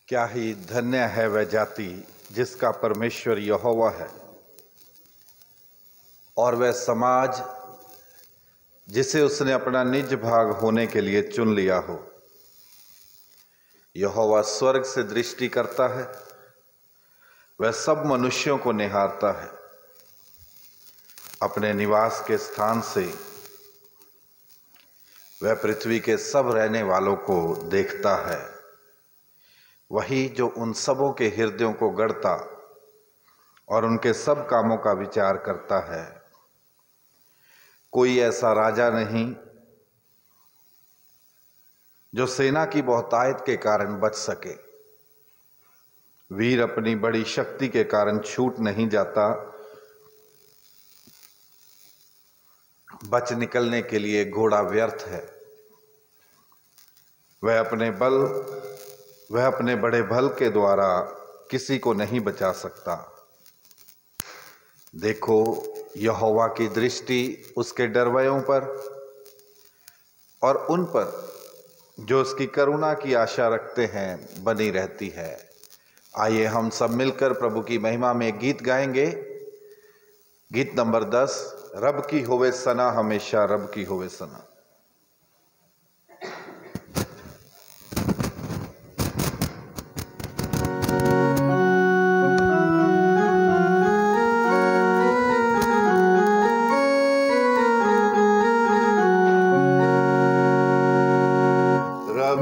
क्या ही धन्य है वह जाति जिसका परमेश्वर यहोवा है, और वह समाज जिसे उसने अपना निज भाग होने के लिए चुन लिया हो। यहोवा स्वर्ग से दृष्टि करता है, वह सब मनुष्यों को निहारता है। अपने निवास के स्थान से वह पृथ्वी के सब रहने वालों को देखता है। वही जो उन सबों के हृदयों को गढ़ता और उनके सब कामों का विचार करता है। कोई ऐसा राजा नहीं जो सेना की बहुतायत के कारण बच सके। वीर अपनी बड़ी शक्ति के कारण छूट नहीं जाता। बच निकलने के लिए घोड़ा व्यर्थ है। वह अपने बड़े बल के द्वारा किसी को नहीं बचा सकता। देखो, यहोवा की दृष्टि उसके डरवयों पर और उन पर जो उसकी करुणा की आशा रखते हैं बनी रहती है। आइए हम सब मिलकर प्रभु की महिमा में गीत गाएंगे। गीत नंबर 10, रब की होवे सना, हमेशा रब की होवे सना। रब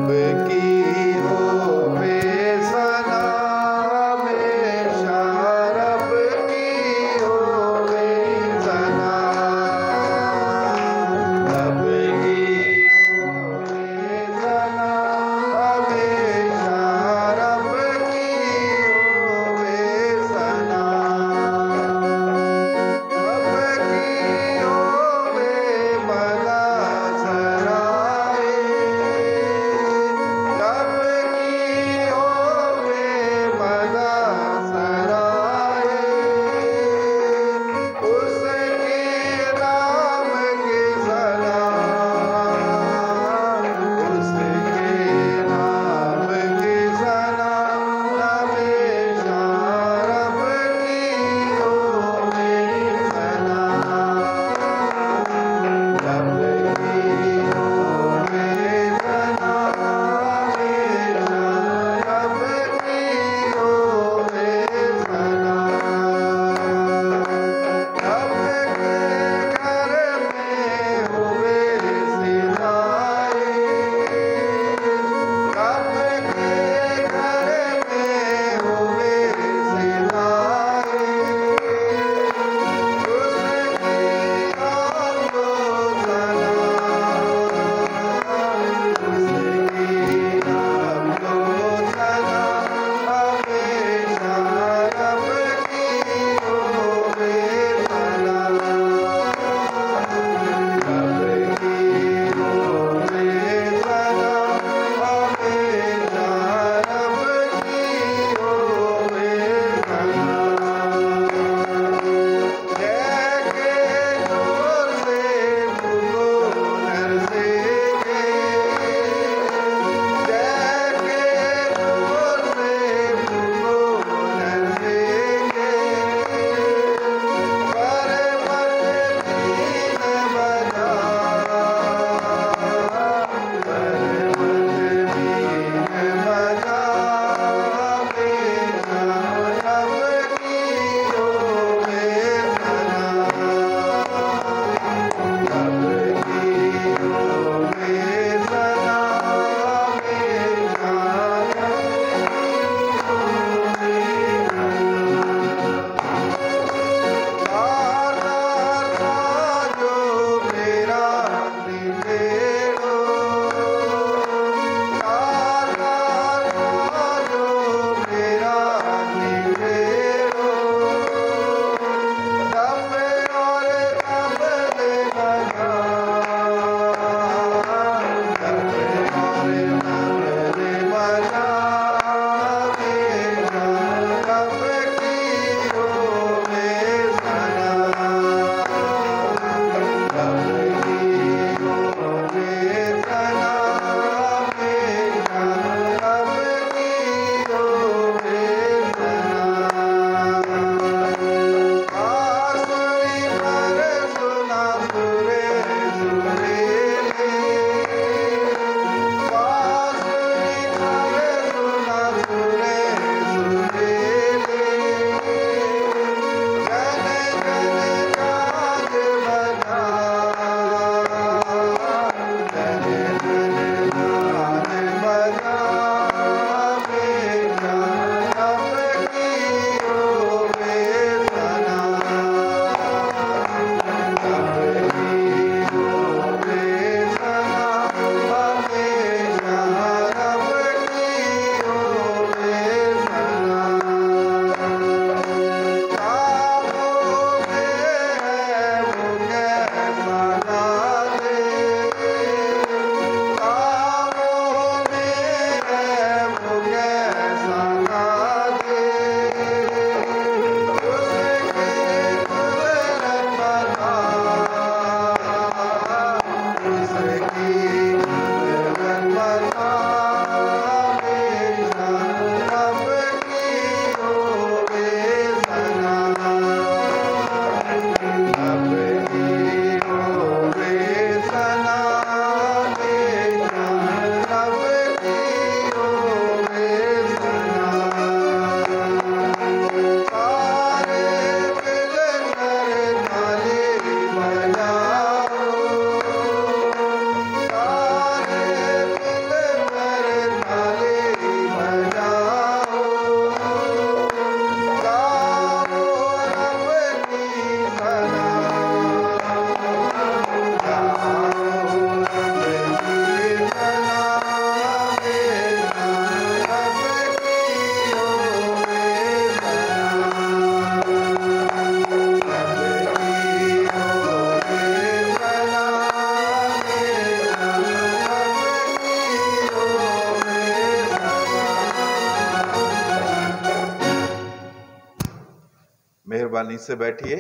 मेहरबानी से बैठिए।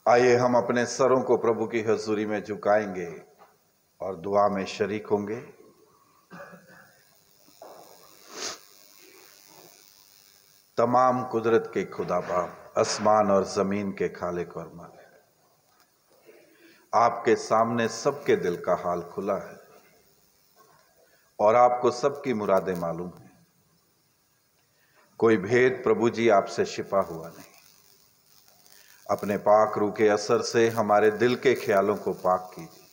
आइए हम अपने सरों को प्रभु की हजूरी में झुकाएंगे और दुआ में शरीक होंगे। तमाम कुदरत के खुदा बाप, आसमान और जमीन के खालिक और मालिक, आपके सामने सबके दिल का हाल खुला है और आपको सबकी मुरादें मालूम है। कोई भेद प्रभु जी आपसे छिपा हुआ नहीं। अपने पाक रूह के असर से हमारे दिल के ख्यालों को पाक कीजिए,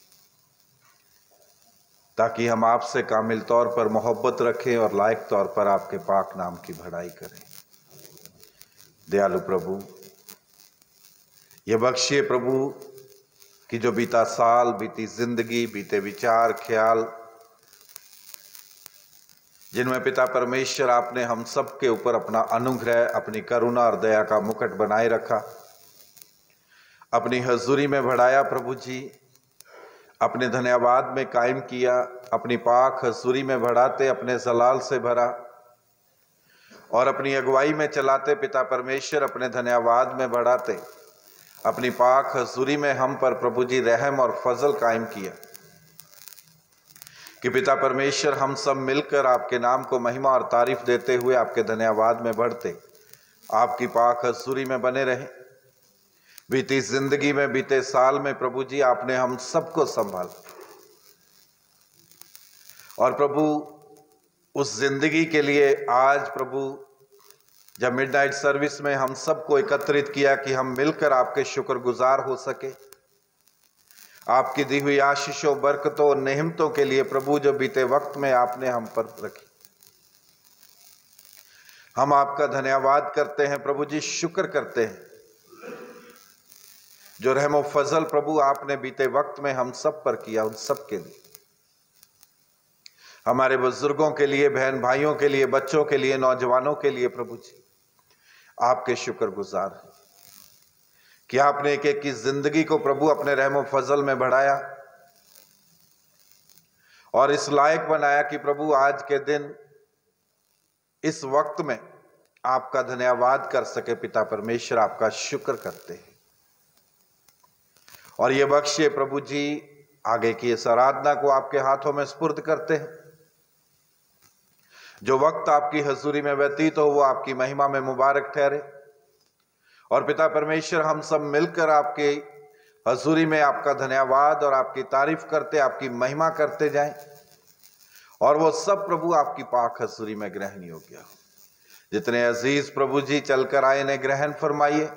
ताकि हम आपसे कामिल तौर पर मोहब्बत रखें और लायक तौर पर आपके पाक नाम की बढ़ाई करें। दयालु प्रभु, ये बख्शिए प्रभु कि जो बीता साल, बीती जिंदगी, बीते विचार, ख्याल, जिनमें पिता परमेश्वर आपने हम सब के ऊपर अपना अनुग्रह, अपनी करुणा और दया का मुकुट बनाए रखा, अपनी हजूरी में बढ़ाया प्रभु जी, अपने धन्यवाद में कायम किया, अपनी पाक हजूरी में बढ़ाते अपने जलाल से भरा और अपनी अगुवाई में चलाते पिता परमेश्वर अपने धन्यवाद में बढ़ाते अपनी पाक हजूरी में हम पर प्रभु जी रहम और फजल कायम किया कि पिता परमेश्वर हम सब मिलकर आपके नाम को महिमा और तारीफ देते हुए आपके धन्यवाद में बढ़ते आपकी पाक हजूरी में बने रहे। बीती जिंदगी में, बीते साल में प्रभु जी आपने हम सबको संभाला और प्रभु उस जिंदगी के लिए आज प्रभु जब मिडनाइट सर्विस में हम सबको एकत्रित किया कि हम मिलकर आपके शुक्रगुजार हो सके, आपकी दी हुई आशीषों, बरकतों और नेमतों के लिए प्रभु जो बीते वक्त में आपने हम पर रखी, हम आपका धन्यवाद करते हैं प्रभु जी, शुक्र करते हैं जो रहमो फजल प्रभु आपने बीते वक्त में हम सब पर किया। उन सब के लिए, हमारे बुजुर्गों के लिए, बहन भाइयों के लिए, बच्चों के लिए, नौजवानों के लिए प्रभु जी आपके शुक्रगुजार हैं कि आपने एक एक की जिंदगी को प्रभु अपने रहमो फजल में बढ़ाया और इस लायक बनाया कि प्रभु आज के दिन इस वक्त में आपका धन्यवाद कर सके। पिता परमेश्वर आपका शुक्र करते हैं और ये बख्शिए प्रभु जी, आगे की इस आराधना को आपके हाथों में सुपुर्द करते हैं। जो वक्त आपकी हजूरी में व्यतीत हो वो आपकी महिमा में मुबारक ठहरे और पिता परमेश्वर हम सब मिलकर आपके हजूरी में आपका धन्यवाद और आपकी तारीफ करते, आपकी महिमा करते जाएं और वो सब प्रभु आपकी पाक हजूरी में ग्रहण योग्य हो। जितने अजीज प्रभु जी चलकर आए ने ग्रहण फरमाइए,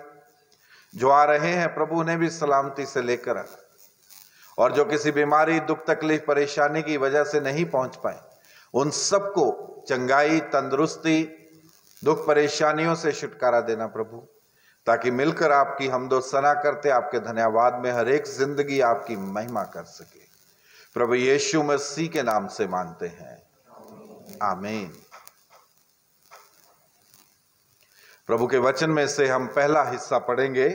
जो आ रहे हैं प्रभु उन्हें भी सलामती से लेकर आ, और जो किसी बीमारी, दुख, तकलीफ, परेशानी की वजह से नहीं पहुंच पाए उन सबको चंगाई, तंदुरुस्ती, दुख परेशानियों से छुटकारा देना प्रभु, ताकि मिलकर आपकी हमदो सना करते आपके धन्यवाद में हर एक जिंदगी आपकी महिमा कर सके। प्रभु यीशु मसीह के नाम से मांगते हैं, आमीन। प्रभु के वचन में से हम पहला हिस्सा पढ़ेंगे,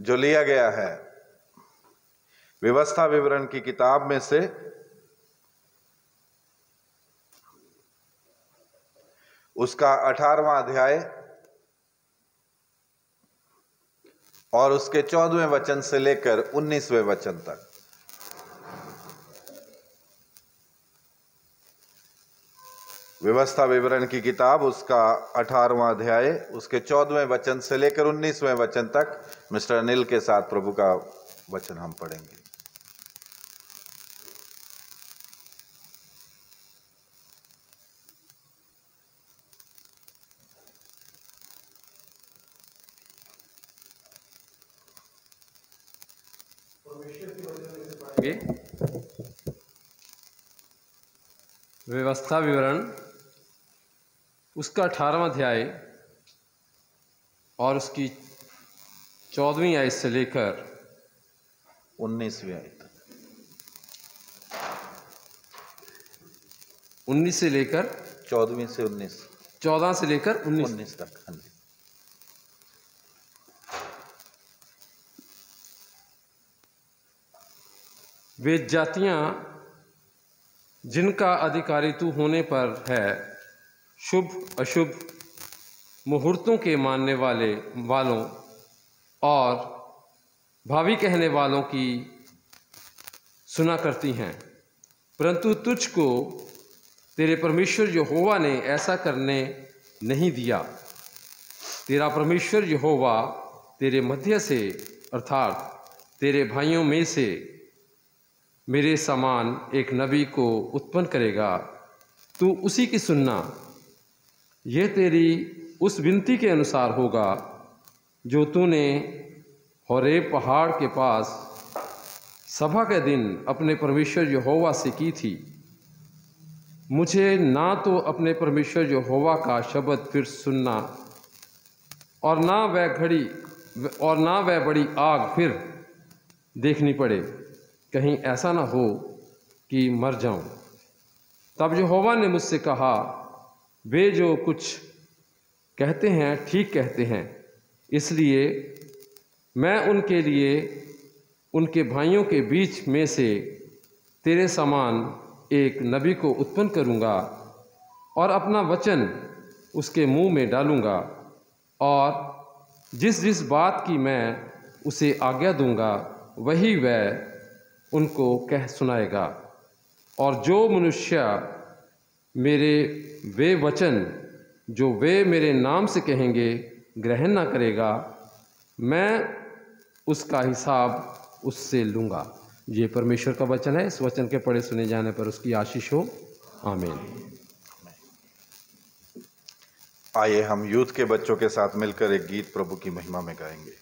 जो लिया गया है व्यवस्था विवरण की किताब में से उसका 18वां अध्याय और उसके 14वें वचन से लेकर 19वें वचन तक। व्यवस्था विवरण की किताब उसका 18वां अध्याय, उसके 14वें वचन से लेकर 19वें वचन तक मिस्टर अनिल के साथ प्रभु का वचन हम पढ़ेंगे। व्यवस्था विवरण उसका 18वां अध्याय और उसकी 14वीं आयत से लेकर 19वीं आयत, 19 से लेकर 14वीं से 19, 14 से लेकर 19 तक। हाँ जी। वे जातियां जिनका अधिकारी तू होने पर है, शुभ अशुभ मुहूर्तों के मानने वालों और भावी कहने वालों की सुना करती हैं, परंतु तुझको तेरे परमेश्वर यहोवा ने ऐसा करने नहीं दिया। तेरा परमेश्वर यहोवा तेरे मध्य से अर्थात तेरे भाइयों में से मेरे समान एक नबी को उत्पन्न करेगा, तू उसी की सुनना। यह तेरी उस विनती के अनुसार होगा जो तूने होरेब पहाड़ के पास सभा के दिन अपने परमेश्वर यहोवा से की थी। मुझे ना तो अपने परमेश्वर यहोवा का शब्द फिर सुनना और ना वह बड़ी आग फिर देखनी पड़े, कहीं ऐसा ना हो कि मर जाऊं। तब यहोवा ने मुझसे कहा, वे जो कुछ कहते हैं ठीक कहते हैं, इसलिए मैं उनके लिए उनके भाइयों के बीच में से तेरे समान एक नबी को उत्पन्न करूँगा और अपना वचन उसके मुंह में डालूँगा, और जिस जिस बात की मैं उसे आज्ञा दूँगा वही वह उनको कह सुनाएगा। और जो मनुष्य मेरे वे वचन जो वे मेरे नाम से कहेंगे ग्रहण ना करेगा, मैं उसका हिसाब उससे लूँगा। ये परमेश्वर का वचन है। इस वचन के पढ़े सुने जाने पर उसकी आशीष हो। आमीन। आइए हम यूथ के बच्चों के साथ मिलकर एक गीत प्रभु की महिमा में गाएंगे।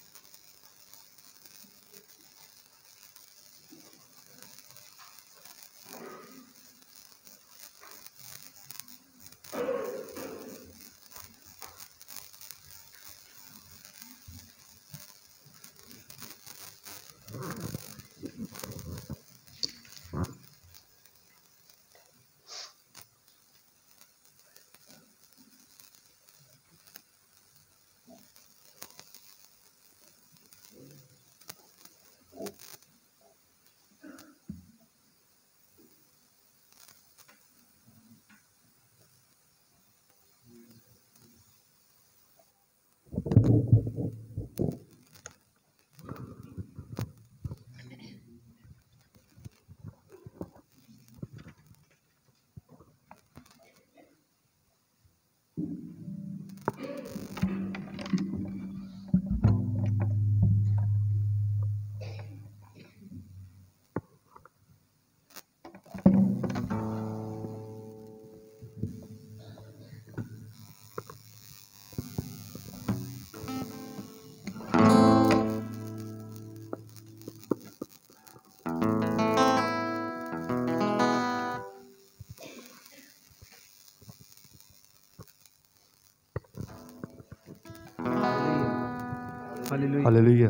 हालेलुया।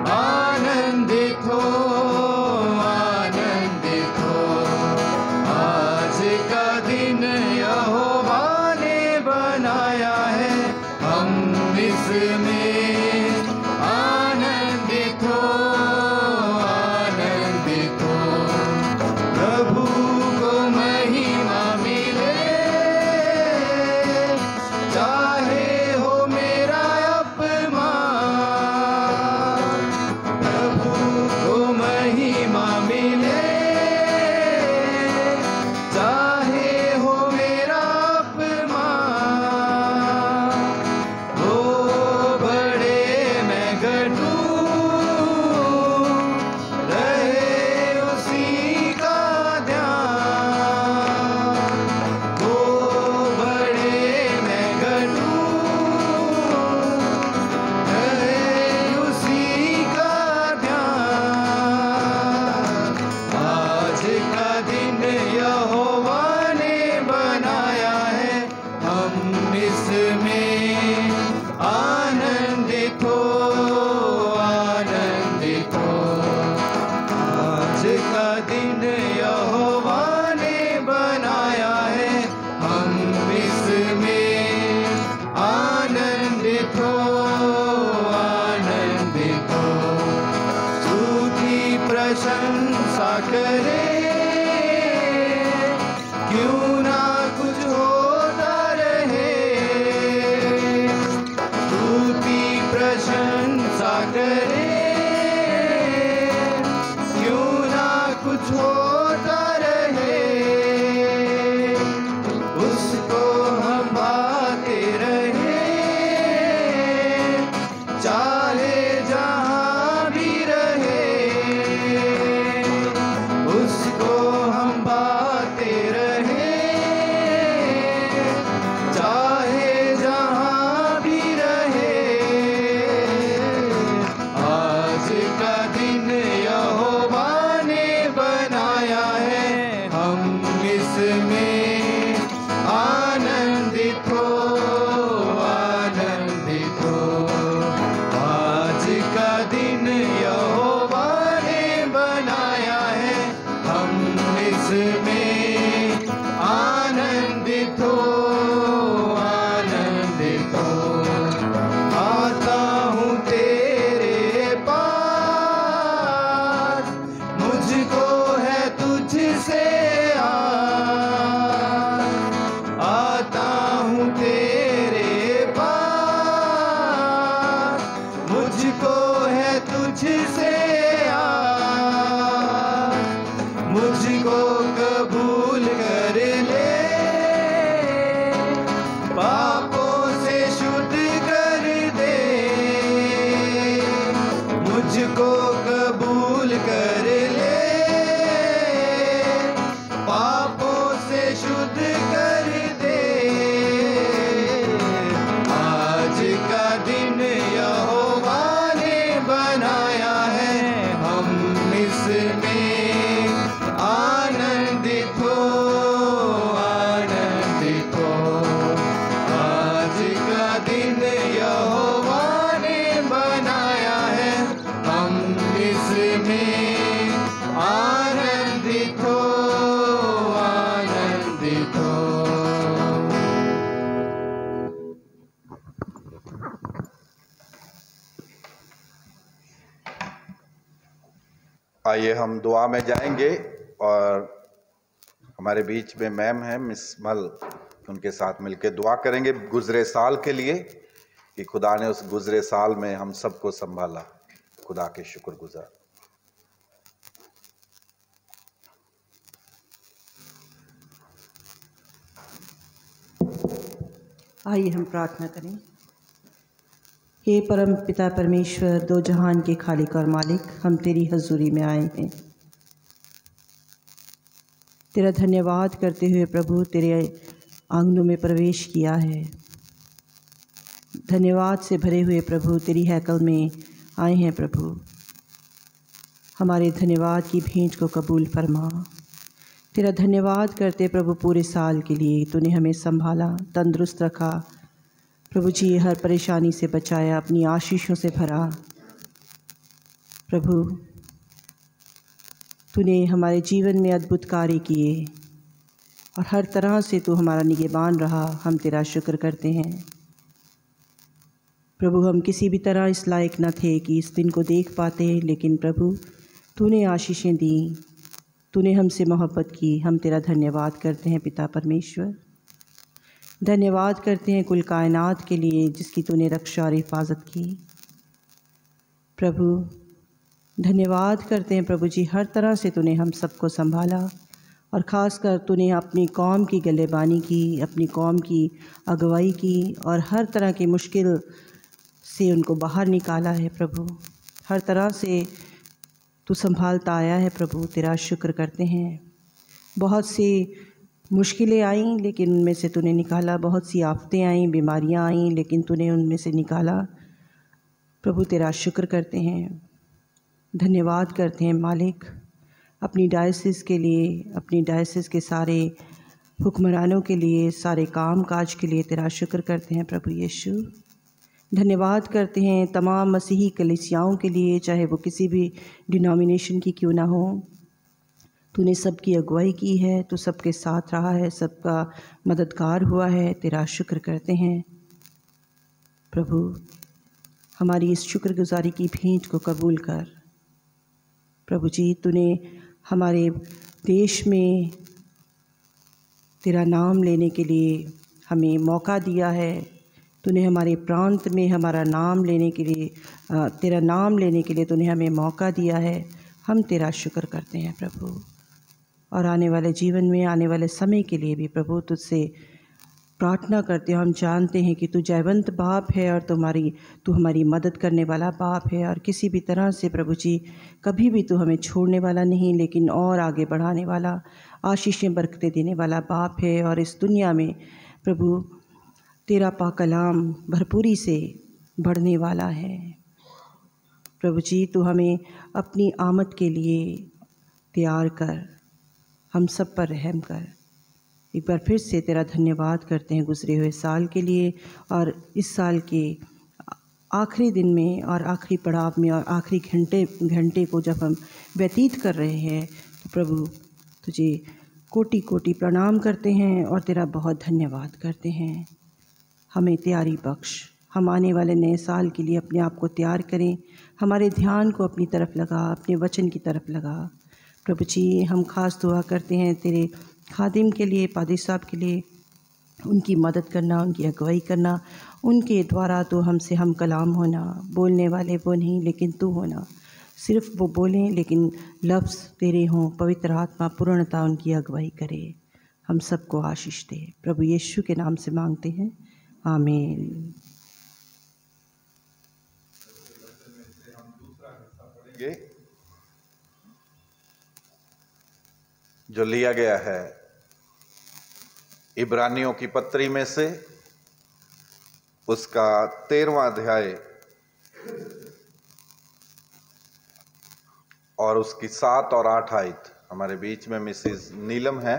आनंदित हो, आज क्यों ना कुछ होता रहे, स्तुति प्रशंसा करे, क्यों ना कुछ होता रहे, उसको हम भाते रहे, चाहे जहाँ भी रहे, उसको हम भाते रहे, चाहे जहाँ भी रहे। आज का दिन यहोवा ने बनाया है, हम इसमें आनंदित हो, आनंदित हो। आज का दिन यहोवा ने बनाया है, हम इसमें आनंदित हो, आनंदित हो। आता हूँ तेरे पास, मुझको है तुझसे आस। आता हूँ तेरे पास, मुझको है तुझसे आस। मुझको कबूल कर ले, पापों से शुद्ध कर दे। मुझको कबूल कर ले, पापों से शुद्ध कर दे। आज का दिन यहोवा ने बनाया है, हम इसमें आनंदित हो, आनंदित हो। आज का दिन यहोवा ने बनाया है, हम इसमें आनंदित हो, आनंदित हो। आइए हम दुआ में जाएंगे और हमारे बीच में मैम है मिस मल, उनके साथ मिलकर दुआ करेंगे गुजरे साल के लिए कि खुदा ने उस गुजरे साल में हम सबको संभाला। खुदा के शुक्रगुजार। आइए हम प्रार्थना करें। हे परम पिता परमेश्वर, दो जहान के खालिक और मालिक, हम तेरी हजूरी में आए हैं तेरा धन्यवाद करते हुए प्रभु, तेरे आंगनों में प्रवेश किया है। धन्यवाद से भरे हुए प्रभु तेरी हैकल में आए हैं प्रभु। हमारे धन्यवाद की भेंट को कबूल फरमा। तेरा धन्यवाद करते प्रभु पूरे साल के लिए तूने हमें संभाला, तंदुरुस्त रखा प्रभु जी, हर परेशानी से बचाया, अपनी आशीषों से भरा प्रभु। तूने हमारे जीवन में अद्भुत कार्य किए और हर तरह से तू हमारा निगहबान रहा। हम तेरा शुक्र करते हैं प्रभु। हम किसी भी तरह इस लायक न थे कि इस दिन को देख पाते, लेकिन प्रभु तूने आशीषें दी, तूने हमसे मोहब्बत की। हम तेरा धन्यवाद करते हैं पिता परमेश्वर। धन्यवाद करते हैं कुल कायनात के लिए जिसकी तूने रक्षा और हिफाजत की प्रभु। धन्यवाद करते हैं प्रभु जी, हर तरह से तूने हम सबको संभाला और ख़ास कर तूने अपनी कौम की गलेबानी की, अपनी कौम की अगुवाई की और हर तरह की मुश्किल से उनको बाहर निकाला है प्रभु। हर तरह से तू संभालता आया है प्रभु। तेरा शुक्र करते हैं। बहुत सी मुश्किलें आईं लेकिन उनमें से तूने निकाला, बहुत सी आफतें आईं, बीमारियां आईं, लेकिन तूने उनमें से निकाला प्रभु। तेरा शुक्र करते हैं, धन्यवाद करते हैं मालिक। अपनी डायसिस के लिए, अपनी डायसिस के सारे हुक्मरानों के लिए, सारे काम काज के लिए तेरा शुक्र करते हैं प्रभु यीशु। धन्यवाद करते हैं तमाम मसीही कलीसियाओं के लिए, चाहे वो किसी भी डिनोमिनेशन की क्यों ना हो। तूने सबकी अगुवाई की है, तू सबके साथ रहा है, सबका मददगार हुआ है। तेरा शुक्र करते हैं प्रभु। हमारी इस शुक्रगुजारी की भेंट को कबूल कर प्रभु जी। तूने हमारे देश में तेरा नाम लेने के लिए हमें मौका दिया है। तूने हमारे प्रांत में हमारा नाम लेने के लिए तेरा नाम लेने के लिए तूने हमें मौका दिया है। हम तेरा शुक्र करते हैं प्रभु, और आने वाले जीवन में, आने वाले समय के लिए भी प्रभु तुझसे प्रार्थना करते हो। हम जानते हैं कि तू जयवंत बाप है और तू हमारी मदद करने वाला बाप है, और किसी भी तरह से प्रभु जी कभी भी तू हमें छोड़ने वाला नहीं, लेकिन और आगे बढ़ाने वाला, आशीषें बरकतें देने वाला बाप है। और इस दुनिया में प्रभु तेरा पाक कलाम भरपूरी से बढ़ने वाला है। प्रभु जी तू हमें अपनी आमद के लिए तैयार कर, हम सब पर रहम कर। एक बार फिर से तेरा धन्यवाद करते हैं गुज़रे हुए साल के लिए, और इस साल के आखिरी दिन में और आखिरी पड़ाव में और आखिरी घंटे को जब हम व्यतीत कर रहे हैं, तो प्रभु तुझे कोटि कोटि प्रणाम करते हैं और तेरा बहुत धन्यवाद करते हैं। हमें तैयारी बख्श, हम आने वाले नए साल के लिए अपने आप को तैयार करें। हमारे ध्यान को अपनी तरफ लगा, अपने वचन की तरफ लगा। प्रभु जी हम खास दुआ करते हैं तेरे खादिम के लिए, पादी साहब के लिए, उनकी मदद करना, उनकी अगुवाई करना, उनके द्वारा तो हमसे हम कलाम होना, बोलने वाले वो नहीं लेकिन तू होना। सिर्फ वो बोलें लेकिन लफ्ज़ तेरे हों, पवित्र आत्मा पूर्णता उनकी अगुवाई करे। हम सबको आशीष दे, प्रभु यीशु के नाम से मांगते हैं, आमीन। जो लिया गया है इब्रानियों की पत्री में से, उसका 13वां अध्याय और उसकी 7 और 8 आयत। हमारे बीच में मिसेस नीलम है,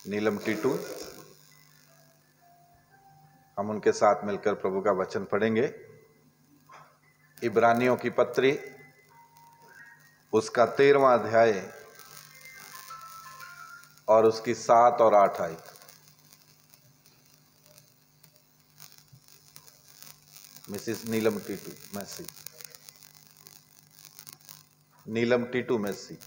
नीलम टीटू। हम उनके साथ मिलकर प्रभु का वचन पढ़ेंगे। इब्रानियों की पत्री उसका 13वां अध्याय और उसकी 7 और 8 आयत। मिसेस नीलम टीटू मैसी, नीलम टीटू मैसी।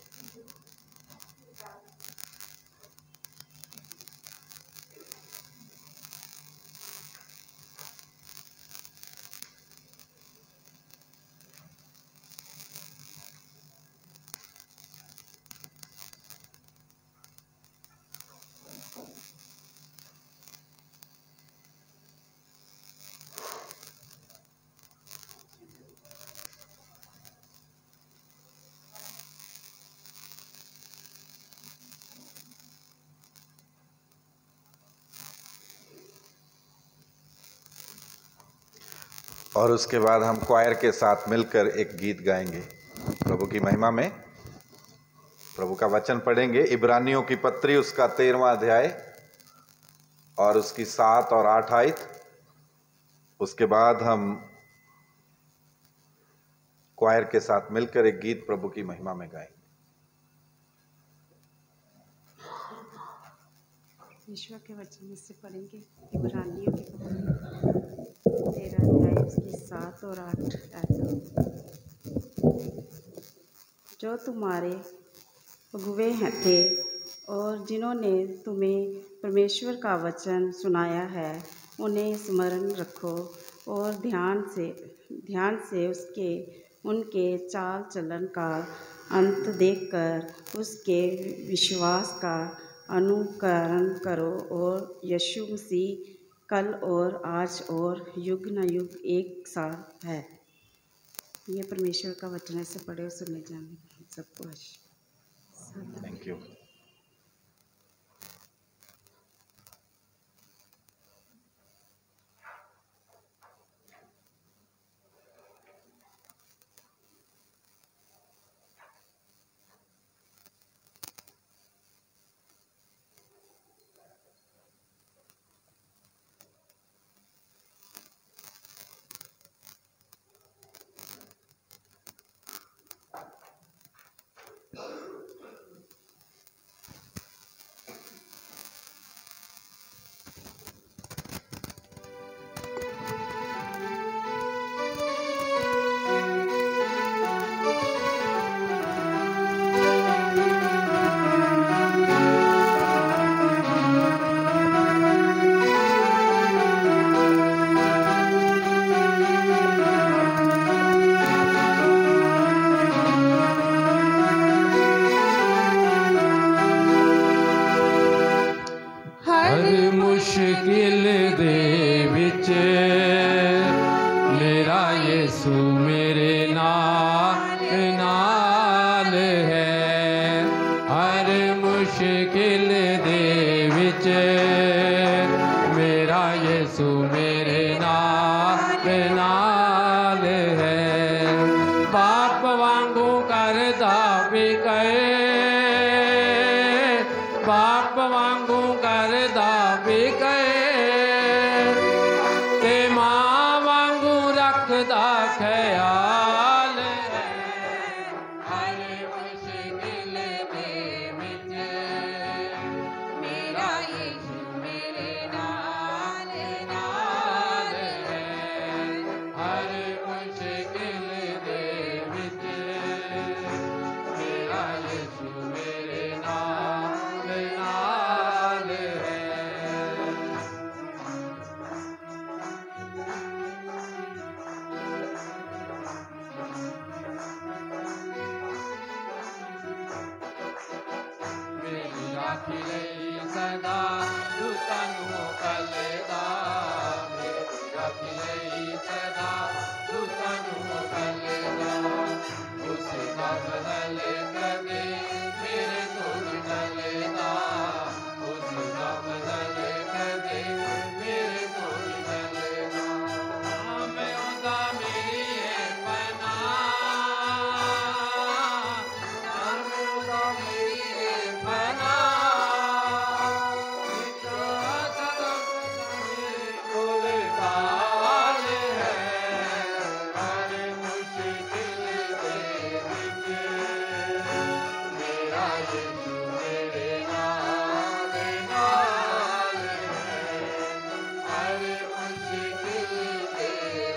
और उसके बाद हम क्वायर के साथ मिलकर एक गीत गाएंगे प्रभु की महिमा में। प्रभु का वचन पढ़ेंगे, इब्रानियों की पत्री उसका 13वां अध्याय और उसकी 7 और 8 आयत। उसके बाद हम क्वायर के साथ मिलकर एक गीत प्रभु की महिमा में गाएंगे। ईश्वर के वचन से पढ़ेंगे इब्रानियों की 13 अध्याय उसकी 7 और 8 आयत। जो तुम्हारे अगुवे थे और जिन्होंने तुम्हें परमेश्वर का वचन सुनाया है, उन्हें स्मरण रखो और ध्यान से उनके चाल चलन का अंत देखकर उसके विश्वास का अनुकरण करो। और यीशु मसीह कल और आज और युग न युग एक सा है। ये परमेश्वर का वचन है, से पढ़े और सुने जाने सबको आशीष। Thank you. मुश्किल दे विच मेरा यीशु मेरे नाल है। हर मुश्किल दे विच मेरा यीशु मेरे नाल है। बाप वांगू करदा भी कहे, बाप वांगू करदा भी कहे, ते मां वांगू रखदा ख्याल है। हर मुश्किल दे विच मेरा यीशु मेरे नाल है। हर मुश्किल दे विच मेरा यीशु मेरे नाल है। मेरी राखी लई सदा तू तनु कलदा, मेरी राखी लई सदा तू तनु कलदा। उसका बदल कदे मेरे तो टलदा, उसका बदल कदे मेरे तो टलदा। मैं ओदा मेरी है पनाह, मैं ओदा मेरी है पनाह। कोल काल है। हर मुश्किल दे विच मेरा यीशु मेरे नाल है। हर मुश्किल दे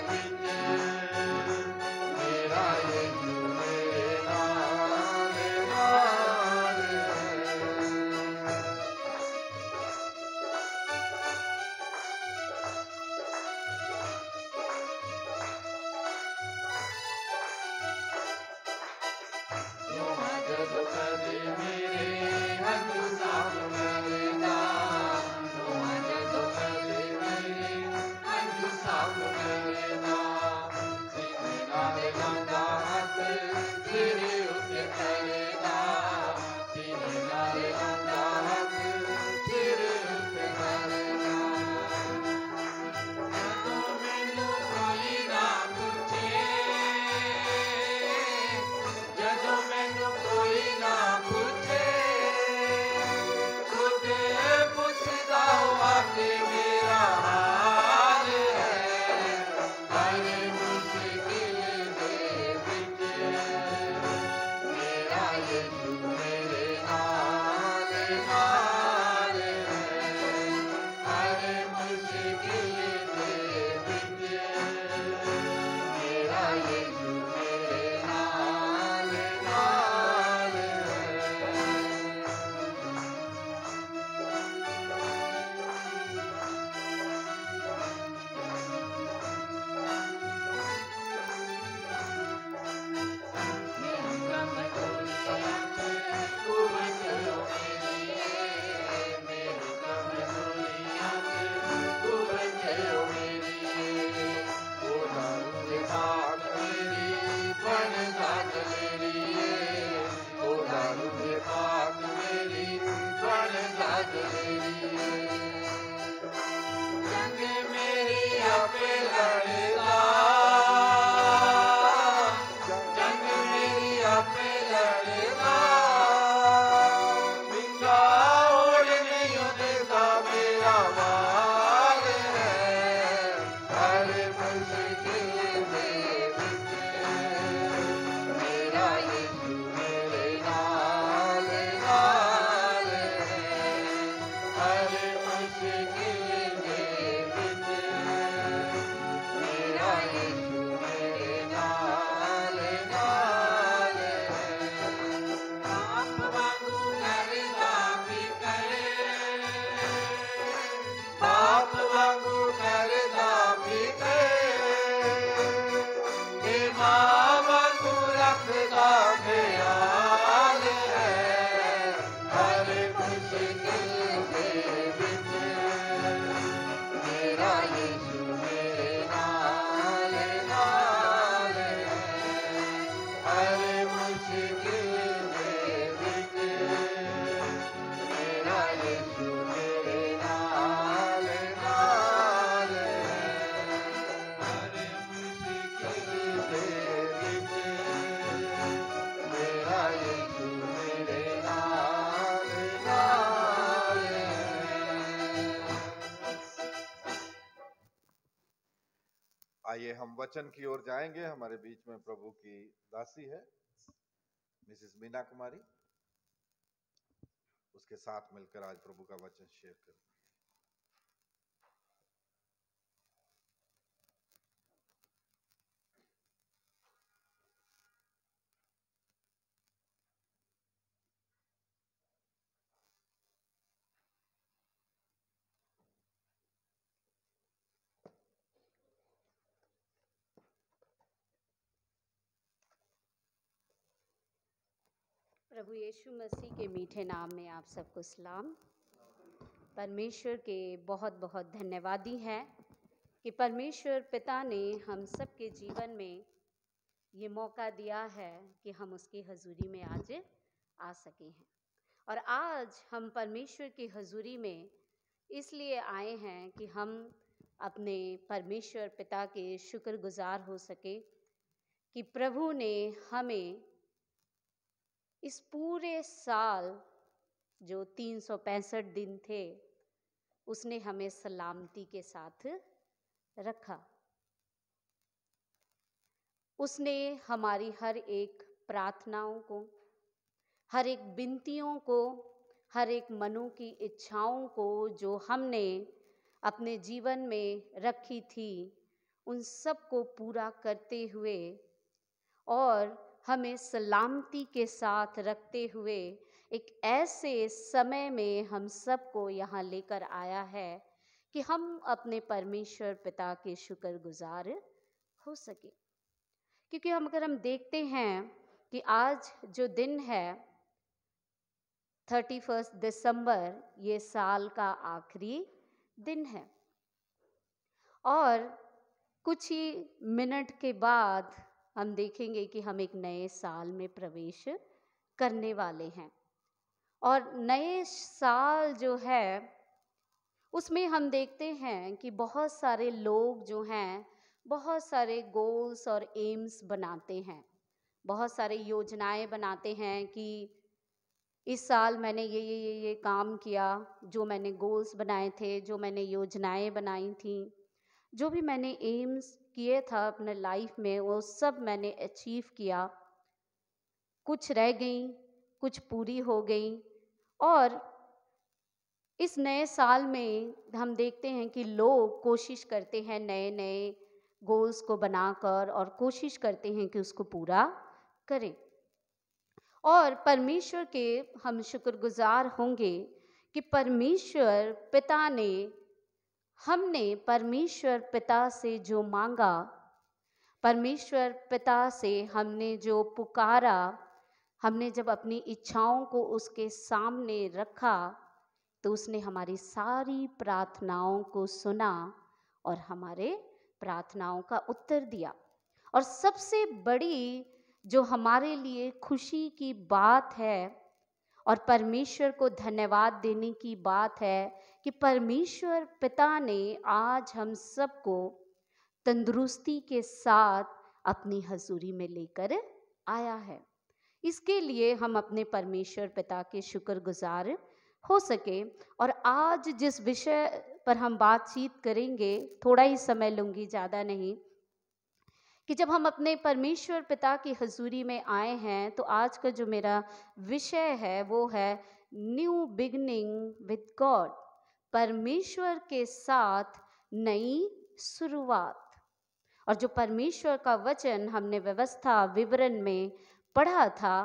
विच मेरा यीशु मेरे नाल है। जद कदे मेरे हंझू साफ करदा, जद कदे मेरे हंझू साफ करदा। सीने नाल लांदा हथ तेरे उत्ते करदा, सीने नाल लांदा हथ तेरे उत्ते करदा। जदों मैनू कोई ना पुछे, जदों मैनू कोई ना पुछे, खुद पुछदा हुआ कि मेरा हाल है। हर मुश्किल दे विच मेरा यीशु मेरे नाल है। हर मुश्किल दे विच मेरा यीशु मेरे नाल है। मेरी कमजोरियां च कुवत हो मेरी, मेरी कमजोरियां च कुवत हो मेरी। ओदा रूह पाक मेरी बनदा दलेरी, ओदा रूह पाक मेरी बनदा दलेरी। जंग मेरी आपे लड़दा, जंग मेरी आपे लड़दा। बिंगा ओढ़ नहीं देता मेरा वाल है। हर मुश्किल दे विच मेरा यीशु मेरे नाल है। यीशु मेरे नाल नाल हर मुश्किल दे विच मेरा यीशु मेरे नाल नाल आइए हम वचन की ओर जाएंगे। हमारे बीच में प्रभु की दासी है मिसेस मीना कुमारी, उसके साथ मिलकर आज प्रभु का वचन शेयर करें। प्रभु यीशु मसीह के मीठे नाम में आप सबको सलाम। परमेश्वर के बहुत बहुत धन्यवादी हैं कि परमेश्वर पिता ने हम सब के जीवन में ये मौका दिया है कि हम उसकी हजूरी में आज आ सके हैं। और आज हम परमेश्वर की हजूरी में इसलिए आए हैं कि हम अपने परमेश्वर पिता के शुक्रगुजार हो सके कि प्रभु ने हमें इस पूरे साल जो 365 दिन थे उसने हमें सलामती के साथ रखा। उसने हमारी हर एक प्रार्थनाओं को, हर एक विनतियों को, हर एक मनों की इच्छाओं को जो हमने अपने जीवन में रखी थी उन सब को पूरा करते हुए और हमें सलामती के साथ रखते हुए एक ऐसे समय में हम सबको यहाँ लेकर आया है कि हम अपने परमेश्वर पिता के शुक्रगुजार हो सके। क्योंकि अगर हम देखते हैं कि आज जो दिन है 31 दिसंबर, ये साल का आखिरी दिन है और कुछ ही मिनट के बाद हम देखेंगे कि हम एक नए साल में प्रवेश करने वाले हैं। और नए साल जो है उसमें हम देखते हैं कि बहुत सारे लोग जो हैं बहुत सारे गोल्स और एम्स बनाते हैं, बहुत सारे योजनाएं बनाते हैं कि इस साल मैंने ये काम किया, जो मैंने गोल्स बनाए थे, जो मैंने योजनाएं बनाई थी, जो भी मैंने एम्स किए था अपने लाइफ में वो सब मैंने अचीव किया। कुछ रह गई, कुछ पूरी हो गई। और इस नए साल में हम देखते हैं कि लोग कोशिश करते हैं नए नए गोल्स को बनाकर और कोशिश करते हैं कि उसको पूरा करें। और परमेश्वर के हम शुक्रगुजार होंगे कि परमेश्वर पिता ने, हमने परमेश्वर पिता से जो मांगा, परमेश्वर पिता से हमने जो पुकारा, हमने जब अपनी इच्छाओं को उसके सामने रखा तो उसने हमारी सारी प्रार्थनाओं को सुना और हमारे प्रार्थनाओं का उत्तर दिया। और सबसे बड़ी जो हमारे लिए खुशी की बात है और परमेश्वर को धन्यवाद देने की बात है कि परमेश्वर पिता ने आज हम सबको तंदुरुस्ती के साथ अपनी हजूरी में लेकर आया है। इसके लिए हम अपने परमेश्वर पिता के शुक्रगुजार हो सके। और आज जिस विषय पर हम बातचीत करेंगे, थोड़ा ही समय लूँगी, ज़्यादा नहीं, कि जब हम अपने परमेश्वर पिता की हजूरी में आए हैं तो आज का जो मेरा विषय है वो है न्यू बिगनिंग विद गॉड, परमेश्वर के साथ नई शुरुआत। और जो परमेश्वर का वचन हमने व्यवस्था विवरण में पढ़ा था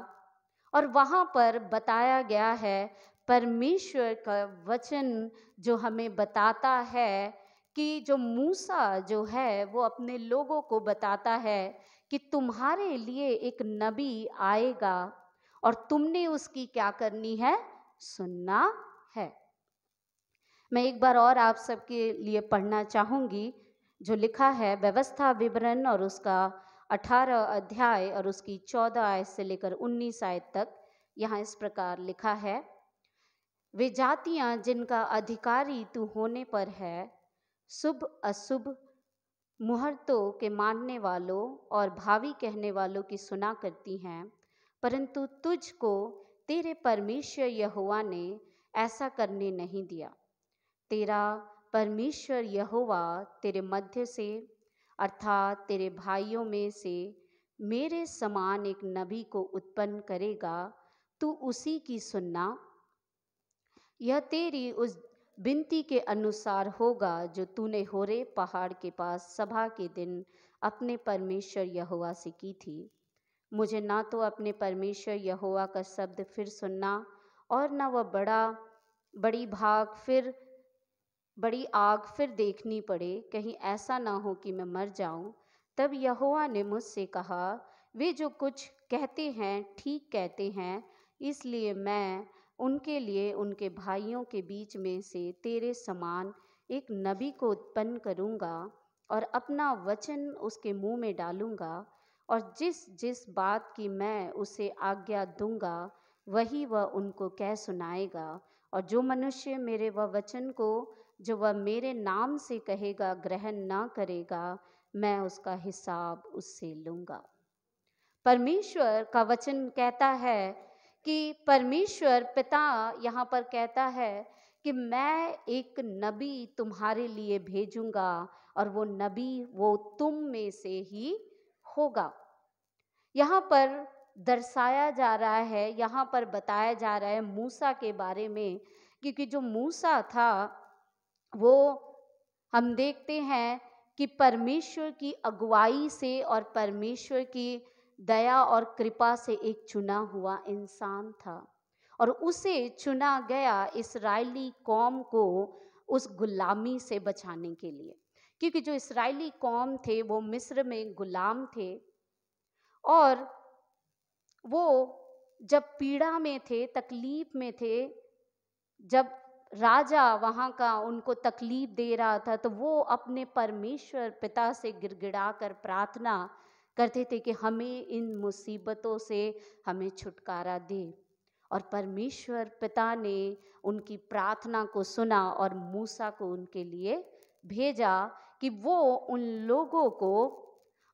और वहाँ पर बताया गया है, परमेश्वर का वचन जो हमें बताता है कि जो मूसा जो है वो अपने लोगों को बताता है कि तुम्हारे लिए एक नबी आएगा और तुमने उसकी क्या करनी है, सुनना है। मैं एक बार और आप सबके लिए पढ़ना चाहूँगी जो लिखा है व्यवस्था विवरण और उसका 18 अध्याय और उसकी 14 आयत से लेकर 19 आयत तक। यहाँ इस प्रकार लिखा है, वे जातियां जिनका अधिकारी तू होने पर है, शुभ अशुभ मुहूर्तों के मानने वालों और भावी कहने वालों की सुना करती हैं, परंतु तुझको तेरे परमेश्वर यहोवा ने ऐसा करने नहीं दिया। तेरा परमेश्वर यहोवा तेरे मध्य से अर्थात तेरे भाइयों में से मेरे समान एक नबी को उत्पन्न करेगा, तू उसी की सुनना। यह तेरी उस विनती के अनुसार होगा जो तूने होरे पहाड़ के पास सभा के दिन अपने परमेश्वर यहोवा से की थी। मुझे ना तो अपने परमेश्वर यहोवा का शब्द फिर सुनना और न वह बड़ी आग फिर देखनी पड़े, कहीं ऐसा ना हो कि मैं मर जाऊं। तब यहोवा ने मुझसे कहा, वे जो कुछ कहते हैं ठीक कहते हैं, इसलिए मैं उनके लिए उनके भाइयों के बीच में से तेरे समान एक नबी को उत्पन्न करूंगा और अपना वचन उसके मुंह में डालूंगा, और जिस जिस बात की मैं उसे आज्ञा दूंगा वही वह उनको कह सुनाएगा। और जो मनुष्य मेरे वह वचन को जो वह मेरे नाम से कहेगा ग्रहण ना करेगा, मैं उसका हिसाब उससे लूंगा। परमेश्वर का वचन कहता है कि परमेश्वर पिता यहाँ पर कहता है कि मैं एक नबी तुम्हारे लिए भेजूंगा और वो नबी वो तुम में से ही होगा। यहाँ पर दर्शाया जा रहा है, यहाँ पर बताया जा रहा है मूसा के बारे में, क्योंकि जो मूसा था वो हम देखते हैं कि परमेश्वर की अगुवाई से और परमेश्वर की दया और कृपा से एक चुना हुआ इंसान था, और उसे चुना गया इस्राएली कौम को उस गुलामी से बचाने के लिए, क्योंकि जो इस्राएली कौम थे वो मिस्र में गुलाम थे, और वो जब पीड़ा में थे, तकलीफ में थे, जब राजा वहाँ का उनको तकलीफ दे रहा था, तो वो अपने परमेश्वर पिता से गिड़गिड़ा कर प्रार्थना करते थे कि हमें इन मुसीबतों से हमें छुटकारा दे। और परमेश्वर पिता ने उनकी प्रार्थना को सुना और मूसा को उनके लिए भेजा कि वो उन लोगों को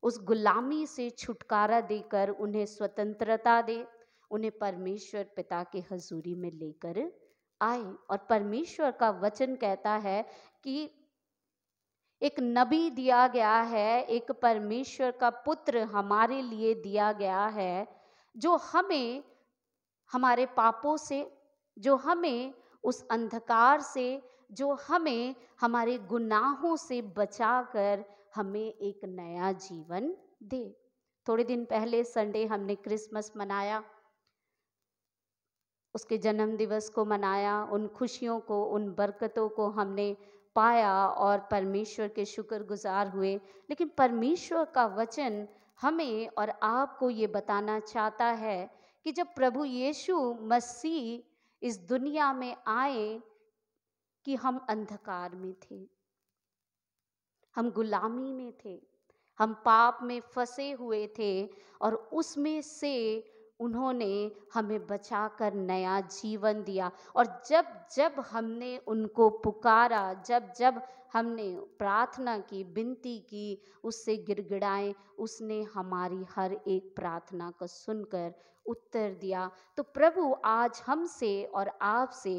उस गुलामी से छुटकारा देकर उन्हें स्वतंत्रता दे, उन्हें परमेश्वर पिता के हजूरी में लेकर आए। और परमेश्वर का वचन कहता है कि एक नबी दिया गया है, एक परमेश्वर का पुत्र हमारे लिए दिया गया है, जो हमें हमारे पापों से, जो हमें उस अंधकार से, जो हमें हमारे गुनाहों से बचाकर हमें एक नया जीवन दे। थोड़े दिन पहले संडे हमने क्रिसमस मनाया, उसके जन्म दिवस को मनाया, उन खुशियों को, उन बरकतों को हमने पाया और परमेश्वर के शुक्रगुजार हुए। लेकिन परमेश्वर का वचन हमें और आपको ये बताना चाहता है कि जब प्रभु यीशु मसीह इस दुनिया में आए कि हम अंधकार में थे, हम गुलामी में थे, हम पाप में फंसे हुए थे, और उसमें से उन्होंने हमें बचाकर नया जीवन दिया। और जब जब हमने उनको पुकारा, जब जब हमने प्रार्थना की, विनती की, उससे गिड़गिड़ाए, उसने हमारी हर एक प्रार्थना को सुनकर उत्तर दिया। तो प्रभु आज हमसे और आपसे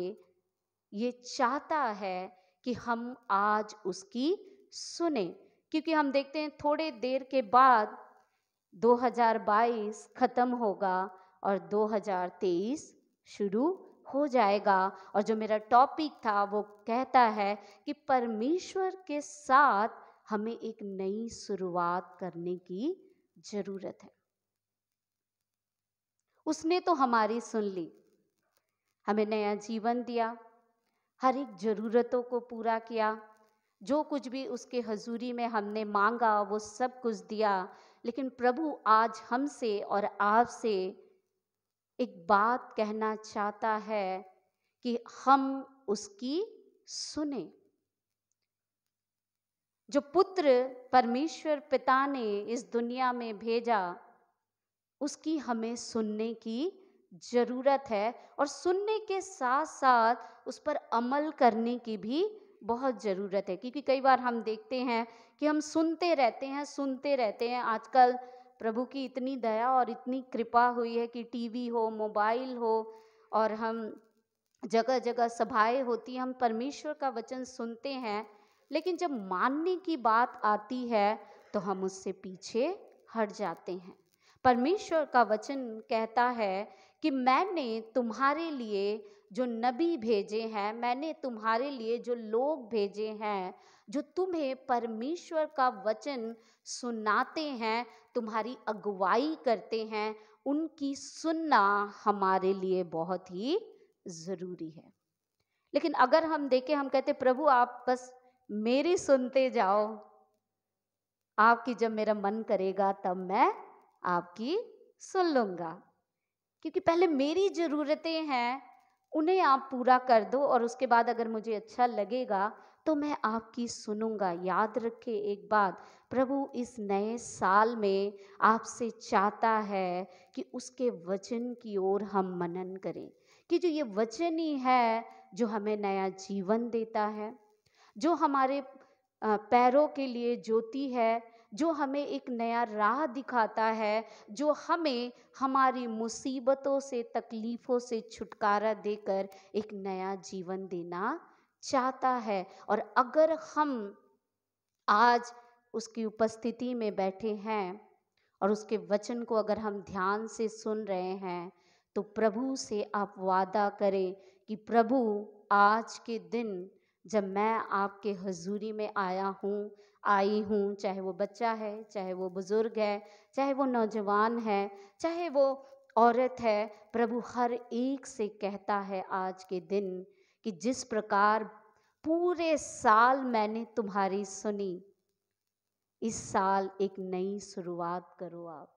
ये चाहता है कि हम आज उसकी सुने, क्योंकि हम देखते हैं थोड़े देर के बाद 2022 खत्म होगा और 2023 शुरू हो जाएगा। और जो मेरा टॉपिक था वो कहता है कि परमेश्वर के साथ हमें एक नई शुरुआत करने की जरूरत है। उसने तो हमारी सुन ली, हमें नया जीवन दिया, हर एक जरूरतों को पूरा किया, जो कुछ भी उसके हजूरी में हमने मांगा वो सब कुछ दिया। लेकिन प्रभु आज हमसे और आपसे एक बात कहना चाहता है कि हम उसकी सुने। जो पुत्र परमेश्वर पिता ने इस दुनिया में भेजा, उसकी हमें सुनने की ज़रूरत है और सुनने के साथ साथ उस पर अमल करने की भी बहुत ज़रूरत है। क्योंकि कई बार हम देखते हैं कि हम सुनते रहते हैं। आजकल प्रभु की इतनी दया और इतनी कृपा हुई है कि टीवी हो, मोबाइल हो और हम जगह जगह सभाएं होती हैं, हम परमेश्वर का वचन सुनते हैं, लेकिन जब मानने की बात आती है तो हम उससे पीछे हट जाते हैं। परमेश्वर का वचन कहता है कि मैंने तुम्हारे लिए जो नबी भेजे हैं, मैंने तुम्हारे लिए जो लोग भेजे हैं, जो तुम्हें परमेश्वर का वचन सुनाते हैं, तुम्हारी अगुवाई करते हैं, उनकी सुनना हमारे लिए बहुत ही ज़रूरी है। लेकिन अगर हम देखें, हम कहते प्रभु आप बस मेरी सुनते जाओ, आपकी जब मेरा मन करेगा तब मैं आपकी सुन लूँगा, क्योंकि पहले मेरी ज़रूरतें हैं उन्हें आप पूरा कर दो और उसके बाद अगर मुझे अच्छा लगेगा तो मैं आपकी सुनूंगा। याद रखें एक बात, प्रभु इस नए साल में आपसे चाहता है कि उसके वचन की ओर हम मनन करें, कि जो ये वचन ही है जो हमें नया जीवन देता है, जो हमारे पैरों के लिए ज्योति है, जो हमें एक नया राह दिखाता है, जो हमें हमारी मुसीबतों से, तकलीफ़ों से छुटकारा देकर एक नया जीवन देना चाहता है। और अगर हम आज उसकी उपस्थिति में बैठे हैं और उसके वचन को अगर हम ध्यान से सुन रहे हैं, तो प्रभु से आप वादा करें कि प्रभु आज के दिन जब मैं आपके हजूरी में आई हूँ, चाहे वो बच्चा है, चाहे वो बुजुर्ग है, चाहे वो नौजवान है, चाहे वो औरत है, प्रभु हर एक से कहता है आज के दिन कि जिस प्रकार पूरे साल मैंने तुम्हारी सुनी, इस साल एक नई शुरुआत करो आप,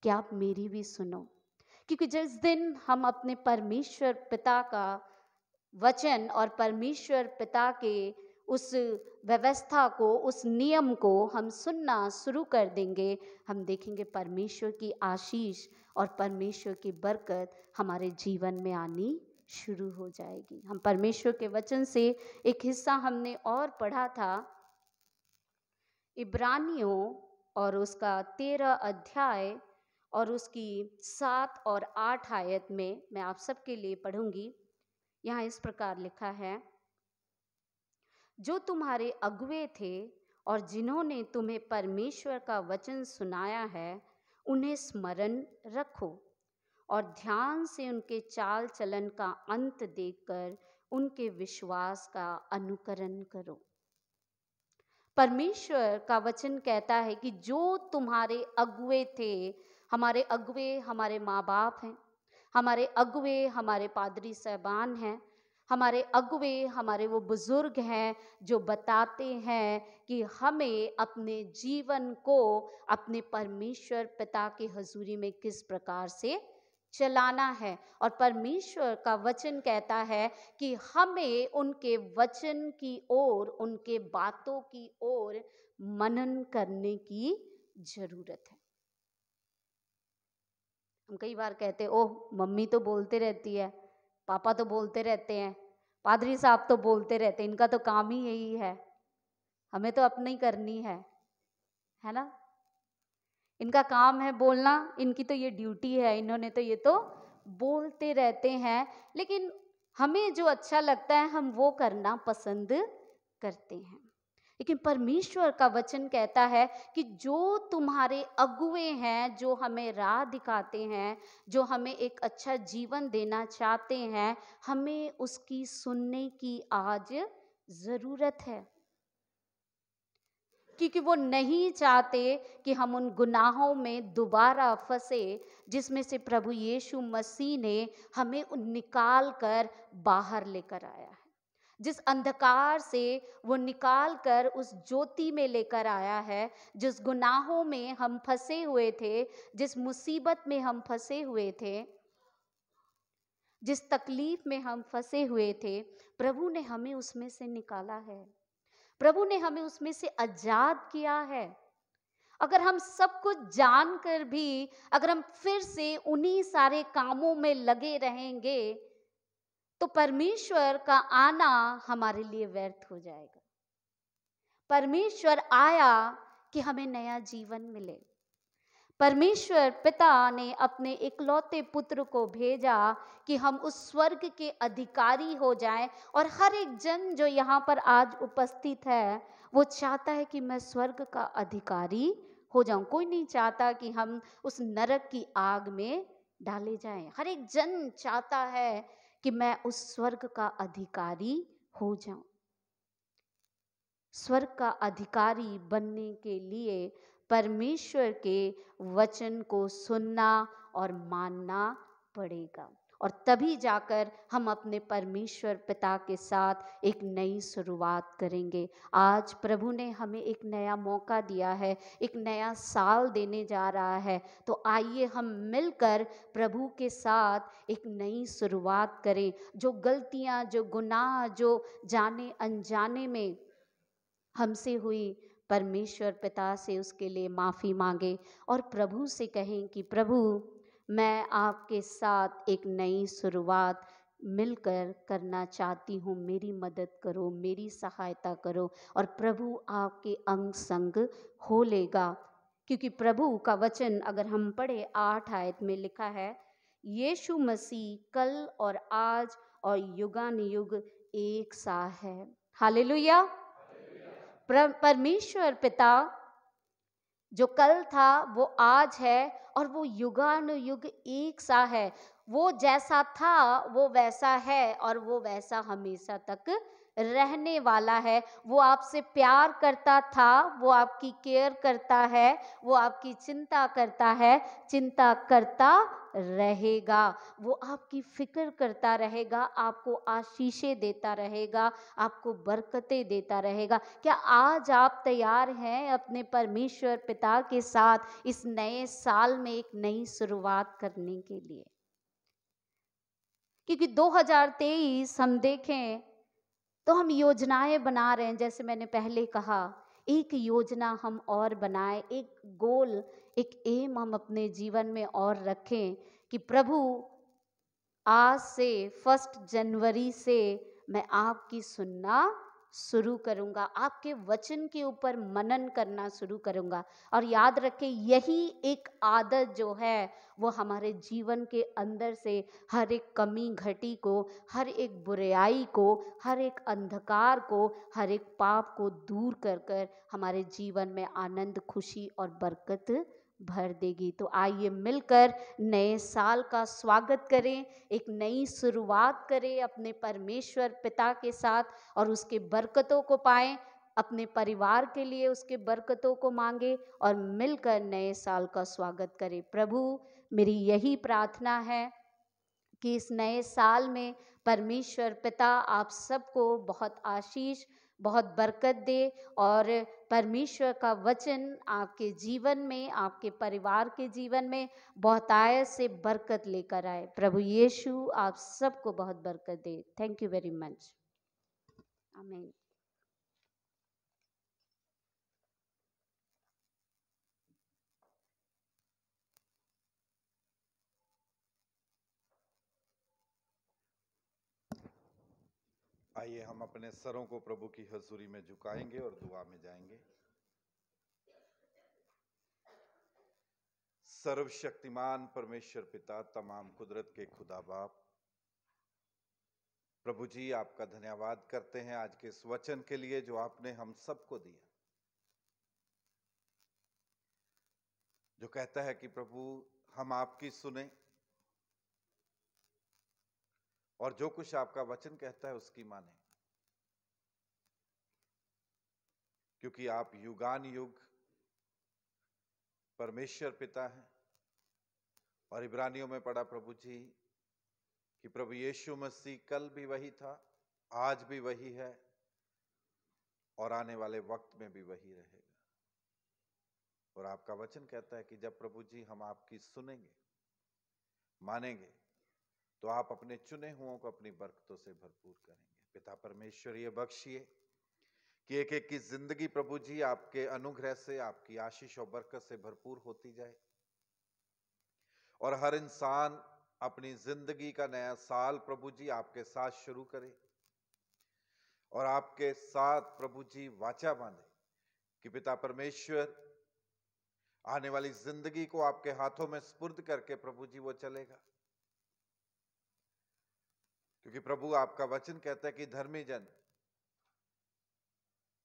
कि आप मेरी भी सुनो। क्योंकि जिस दिन हम अपने परमेश्वर पिता का वचन और परमेश्वर पिता के उस व्यवस्था को, उस नियम को हम सुनना शुरू कर देंगे, हम देखेंगे परमेश्वर की आशीष और परमेश्वर की बरकत हमारे जीवन में आनी शुरू हो जाएगी। हम परमेश्वर के वचन से एक हिस्सा हमने और पढ़ा था, इब्रानियों और उसका 13 अध्याय और उसकी 7 और 8 आयत में मैं आप सबके लिए पढ़ूंगी। यहाँ इस प्रकार लिखा है, जो तुम्हारे अगुवे थे और जिन्होंने तुम्हें परमेश्वर का वचन सुनाया है, उन्हें स्मरण रखो और ध्यान से उनके चाल चलन का अंत देखकर उनके विश्वास का अनुकरण करो। परमेश्वर का वचन कहता है कि जो तुम्हारे अगुवे थे, हमारे अगुवे हमारे माँ बाप हैं, हमारे अगुवे हमारे पादरी साहबान हैं, हमारे अगुवे हमारे वो बुजुर्ग हैं जो बताते हैं कि हमें अपने जीवन को अपने परमेश्वर पिता के हजूरी में किस प्रकार से चलाना है। और परमेश्वर का वचन कहता है कि हमें उनके वचन की ओर, उनके बातों की ओर मनन करने की जरूरत है। हम कई बार कहते ओह मम्मी तो बोलते रहती है, पापा तो बोलते रहते हैं, पादरी साहब तो बोलते रहते हैं, इनका तो काम ही यही है, हमें तो अपनी ही करनी है ना, इनका काम है बोलना, इनकी तो ये ड्यूटी है, इन्होंने तो ये तो बोलते रहते हैं। लेकिन हमें जो अच्छा लगता है हम वो करना पसंद करते हैं। लेकिन परमेश्वर का वचन कहता है कि जो तुम्हारे अगुवे हैं, जो हमें राह दिखाते हैं, जो हमें एक अच्छा जीवन देना चाहते हैं, हमें उसकी सुनने की आज ज़रूरत है, क्योंकि वो नहीं चाहते कि हम उन गुनाहों में दोबारा फंसे जिसमें से प्रभु यीशु मसीह ने हमें निकाल कर बाहर लेकर आया है। जिस अंधकार से वो निकाल कर उस ज्योति में लेकर आया है, जिस गुनाहों में हम फंसे हुए थे, जिस मुसीबत में हम फंसे हुए थे, जिस तकलीफ में हम फंसे हुए थे, प्रभु ने हमें उसमें से निकाला है, प्रभु ने हमें उसमें से आजाद किया है। अगर हम सब कुछ जानकर भी अगर हम फिर से उन्हीं सारे कामों में लगे रहेंगे तो परमेश्वर का आना हमारे लिए व्यर्थ हो जाएगा। परमेश्वर आया कि हमें नया जीवन मिले। परमेश्वर पिता ने अपने इकलौते पुत्र को भेजा कि हम उस स्वर्ग के अधिकारी हो जाएं। और हर एक जन जो यहाँ पर आज उपस्थित है वो चाहता है कि मैं स्वर्ग का अधिकारी हो जाऊं। कोई नहीं चाहता कि हम उस नरक की आग में डाले जाएं। हर एक जन चाहता है कि मैं उस स्वर्ग का अधिकारी हो जाऊं। स्वर्ग का अधिकारी बनने के लिए परमेश्वर के वचन को सुनना और मानना पड़ेगा, और तभी जाकर हम अपने परमेश्वर पिता के साथ एक नई शुरुआत करेंगे। आज प्रभु ने हमें एक नया मौका दिया है, एक नया साल देने जा रहा है। तो आइए हम मिलकर प्रभु के साथ एक नई शुरुआत करें। जो गलतियां, जो गुनाह, जो जाने अनजाने में हमसे हुई, परमेश्वर पिता से उसके लिए माफ़ी मांगे और प्रभु से कहें कि प्रभु मैं आपके साथ एक नई शुरुआत मिलकर करना चाहती हूँ, मेरी मदद करो, मेरी सहायता करो। और प्रभु आपके अंग संग हो लेगा, क्योंकि प्रभु का वचन अगर हम पढ़े 8 आयत में लिखा है, यीशु मसीह कल और आज और युगानुयुग एक सा है। हालेलुया। परमेश्वर पिता जो कल था वो आज है और वो युगानुयुग एक सा है। वो जैसा था वो वैसा है और वो वैसा हमेशा तक रहने वाला है। वो आपसे प्यार करता था, वो आपकी केयर करता है, वो आपकी चिंता करता है, चिंता करता रहेगा। वो आपकी फिक्र करता रहेगा, आपको आशीषें देता रहेगा, आपको बरकतें देता रहेगा। क्या आज आप तैयार हैं अपने परमेश्वर पिता के साथ इस नए साल में एक नई शुरुआत करने के लिए? क्योंकि 2023 हम देखें तो हम योजनाएं बना रहे हैं। जैसे मैंने पहले कहा, एक योजना हम और बनाएं, एक गोल, एक एम हम अपने जीवन में और रखें कि प्रभु आज से 1 जनवरी से मैं आपकी सुनना शुरू करूंगा, आपके वचन के ऊपर मनन करना शुरू करूंगा। और याद रखें, यही एक आदत जो है वो हमारे जीवन के अंदर से हर एक कमी घटी को, हर एक बुराई को, हर एक अंधकार को, हर एक पाप को दूर कर कर हमारे जीवन में आनंद, खुशी और बरकत भर देगी। तो आइए मिलकर नए साल का स्वागत करें, एक नई शुरुआत करें अपने परमेश्वर पिता के साथ और उसके बरकतों को पाएं, अपने परिवार के लिए उसके बरकतों को मांगे और मिलकर नए साल का स्वागत करें। प्रभु, मेरी यही प्रार्थना है कि इस नए साल में परमेश्वर पिता आप सबको बहुत आशीष, बहुत बरकत दे और परमेश्वर का वचन आपके जीवन में, आपके परिवार के जीवन में बहुतायत से बरकत लेकर आए। प्रभु यीशु आप सबको बहुत बरकत दे। Thank you very much. आमीन। आइए हम अपने सरों को प्रभु की हजूरी में झुकाएंगे और दुआ में जाएंगे। सर्वशक्तिमान परमेश्वर पिता, तमाम कुदरत के खुदा बाप, प्रभु जी आपका धन्यवाद करते हैं आज के इस वचन के लिए जो आपने हम सबको दिया, जो कहता है कि प्रभु हम आपकी सुने और जो कुछ आपका वचन कहता है उसकी माने, क्योंकि आप युगान युग परमेश्वर पिता हैं। और इब्रानियों में पढ़ा प्रभु जी कि प्रभु यीशु मसीह कल भी वही था, आज भी वही है और आने वाले वक्त में भी वही रहेगा। और आपका वचन कहता है कि जब प्रभु जी हम आपकी सुनेंगे, मानेंगे, तो आप अपने चुने हुओं को अपनी बरकतों से भरपूर करेंगे। पिता परमेश्वर ये बख्शिए कि एक एक की जिंदगी प्रभु जी आपके अनुग्रह से, आपकी आशीष और बरकत से भरपूर होती जाए, और हर इंसान अपनी जिंदगी का नया साल प्रभु जी आपके साथ शुरू करे, और आपके साथ प्रभु जी वाचा बांधे कि पिता परमेश्वर आने वाली जिंदगी को आपके हाथों में सुपुर्द करके प्रभु जी वो चलेगा। क्योंकि प्रभु आपका वचन कहता है कि धर्मी जन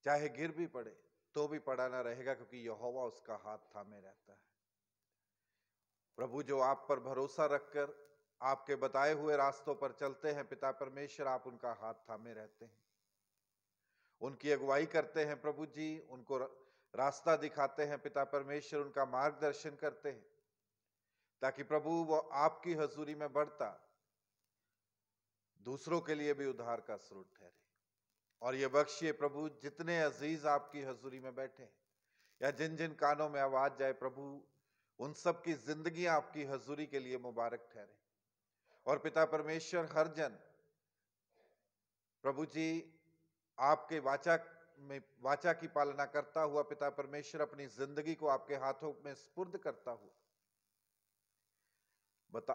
चाहे गिर भी पड़े तो भी पड़ा ना रहेगा, क्योंकि यहोवा उसका हाथ थामे रहता है। प्रभु जो आप पर भरोसा रखकर आपके बताए हुए रास्तों पर चलते हैं, पिता परमेश्वर आप उनका हाथ थामे रहते हैं, उनकी अगुवाई करते हैं प्रभु जी, उनको रास्ता दिखाते हैं पिता परमेश्वर, उनका मार्गदर्शन करते हैं, ताकि प्रभु वो आपकी हजूरी में बढ़ता दूसरों के लिए भी उद्धार का स्रोत ठहरे। और ये बख्शिए प्रभु जितने अजीज आपकी हजूरी में बैठे या जिन जिन कानों में आवाज जाए प्रभु, उन सब की जिंदगी आपकी हजूरी के लिए मुबारक ठहरे। और पिता परमेश्वर हर जन प्रभु जी आपके वाचा की पालना करता हुआ पिता परमेश्वर अपनी जिंदगी को आपके हाथों में सुपुर्द करता हुआ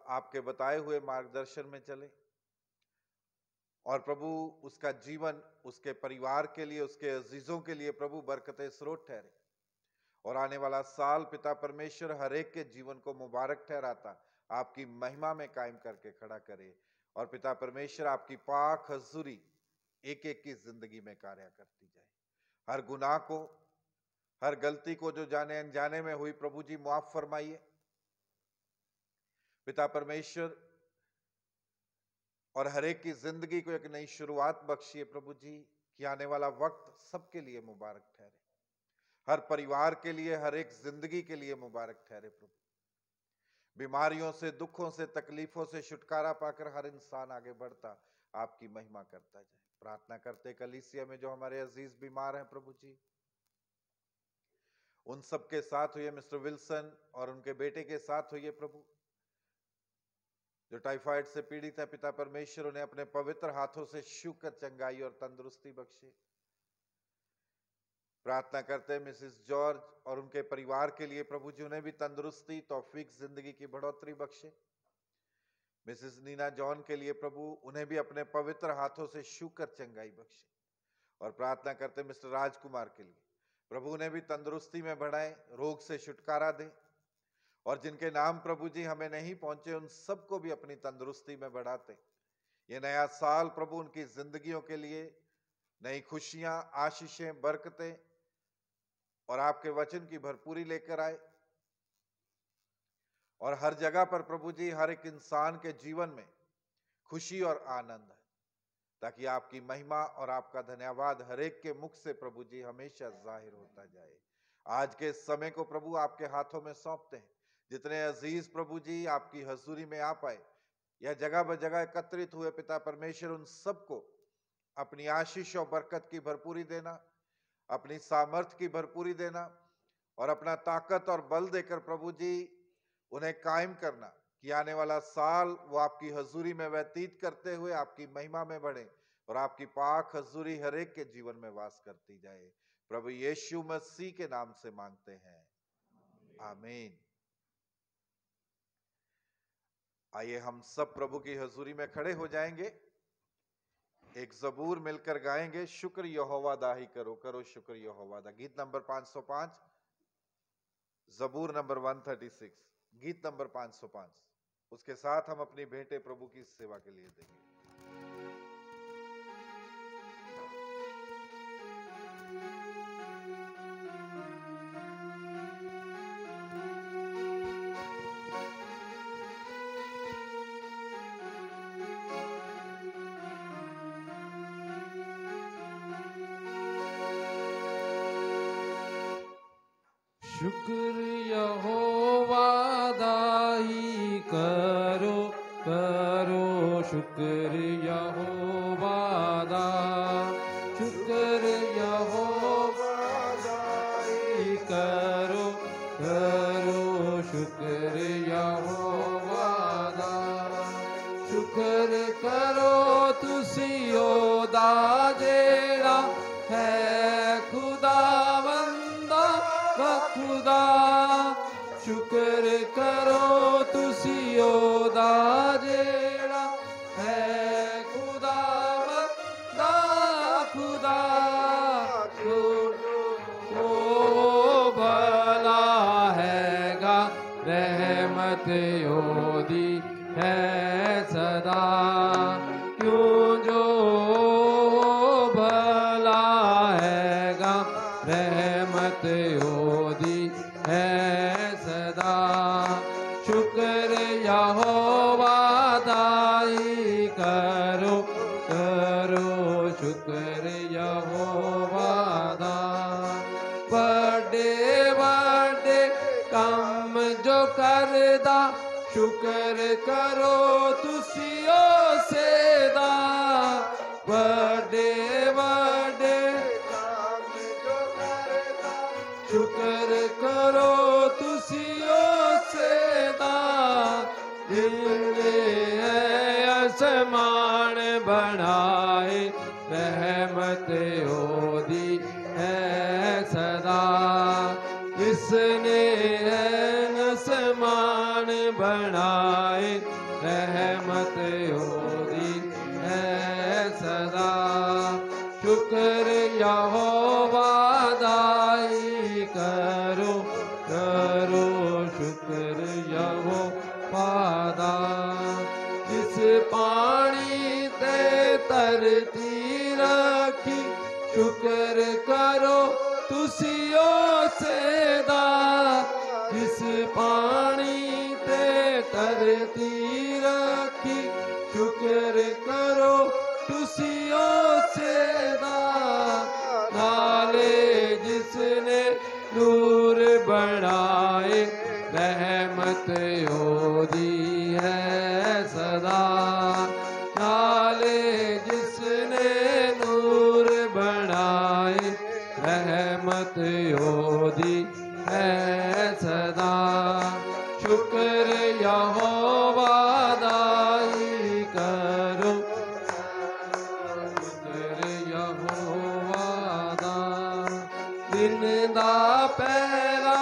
आपके बताए हुए मार्गदर्शन में चले, और प्रभु उसका जीवन उसके परिवार के लिए, उसके अजीजों के लिए प्रभु बरकते स्रोत ठहरे। और आने वाला साल पिता परमेश्वर हर एक के जीवन को मुबारक ठहराता आपकी महिमा में कायम करके खड़ा करे। और पिता परमेश्वर आपकी पाक हजूरी एक एक की जिंदगी में कार्य करती जाए। हर गुनाह को, हर गलती को जो जाने अनजाने में हुई प्रभु जी मुआफ फरमाइए पिता परमेश्वर, और हर एक की जिंदगी को एक नई शुरुआत बख्शिए प्रभु जी, कि आने वाला वक्त सबके लिए मुबारक ठहरे, हर परिवार के लिए, हर एक जिंदगी के लिए मुबारक ठहरे प्रभु। बीमारियों से, दुखों से, तकलीफों से छुटकारा पाकर हर इंसान आगे बढ़ता आपकी महिमा करता जाए। प्रार्थना करते कलीसिया में जो हमारे अजीज बीमार हैं प्रभु जी, उन सब के साथ हुए, मिस्टर विल्सन और उनके बेटे के साथ हुए प्रभु, जो टाइफाइड से पीड़ित है पिता परमेश्वर उन्हें अपने पवित्र हाथों से छू कर चंगाई और तंदुरुस्ती बख्शे। प्रार्थना करते हैं मिसेस जॉर्ज और उनके परिवार के लिए प्रभु जी, उन्हें भी तंदुरुस्ती, तौफीक, जिंदगी की बढ़ोतरी बख्शे। मिसेस नीना जॉन के लिए प्रभु, उन्हें भी अपने पवित्र हाथों से छू कर चंगाई बख्शे। और प्रार्थना करते हैं मिस्टर राजकुमार के लिए प्रभु, उन्हें भी तंदुरुस्ती में बढ़ाए, रोग से छुटकारा दें। और जिनके नाम प्रभु जी हमें नहीं पहुंचे, उन सबको भी अपनी तंदुरुस्ती में बढ़ाते। ये नया साल प्रभु उनकी जिंदगियों के लिए नई खुशियां, आशीषें, बरकतें और आपके वचन की भरपूरी लेकर आए। और हर जगह पर प्रभु जी हर एक इंसान के जीवन में खुशी और आनंद है, ताकि आपकी महिमा और आपका धन्यवाद हर एक के मुख से प्रभु जी हमेशा जाहिर होता जाए। आज के समय को प्रभु आपके हाथों में सौंपते हैं। जितने अजीज प्रभु जी आपकी हजूरी में आ पाए या जगह ब जगह एकत्रित हुए पिता परमेश्वर, उन सबको अपनी आशीष और बरकत की भरपूरी देना, अपनी सामर्थ की भरपूरी देना और अपना ताकत और बल देकर प्रभु जी उन्हें कायम करना, कि आने वाला साल वो आपकी हजूरी में व्यतीत करते हुए आपकी महिमा में बढ़े और आपकी पाक हजूरी हर एक के जीवन में वास करती जाए। प्रभु यीशु मसीह के नाम से मांगते हैं, आमीन। आइए हम सब प्रभु की हजूरी में खड़े हो जाएंगे, एक जबूर मिलकर गाएंगे, शुक्र यहोवा दा ही करो, करो शुक्र यहोवा दा। गीत नंबर 505, जबूर नंबर 136, गीत नंबर 505। उसके साथ हम अपनी भेंटें प्रभु की सेवा के लिए देंगे। शुक्र यहोवा दा ही करो, करो शुक्र यहोवा दा, शुक्र यहोवा दा ही करो, करो शुक्र यहोवा दा। शुक्र करो तुसी ओदा जेड़ा है योदा जेड़ा है खुदा दा खुदा ओ भला हैगा रहमत योदी है सदा क्यों जो भला हैगा रहमत योदी है सदा शुक्र यहोवा दाई करो करो शुक्र यहोवा दा बड़े बड़े काम जो करदा शुक्र करो तुसियो सेदा बड़े बड़े शुक्र करो तुसियो सेदा जिन्ने आसमान बनाए रहमत ओदी है सदा जिसने आसमान बनाए रहमत ओदी है सदा शुक्र यहोवा दाई करो करो शुक्र यहोवा दा जिस पानी ते तरती रखी शुक्र करो तुसियो सेदा जिस पानी ते तरती रखी शुक्र करो तुसियो सेदा नाले जिसने नूर बनाए रहमत ओदी है सदा नाले जिसने नूर बनाए रहमत ओदी है सदा शुक्र यहोवा दाई करो शुक्र यहोवा दा दिन दा पहरा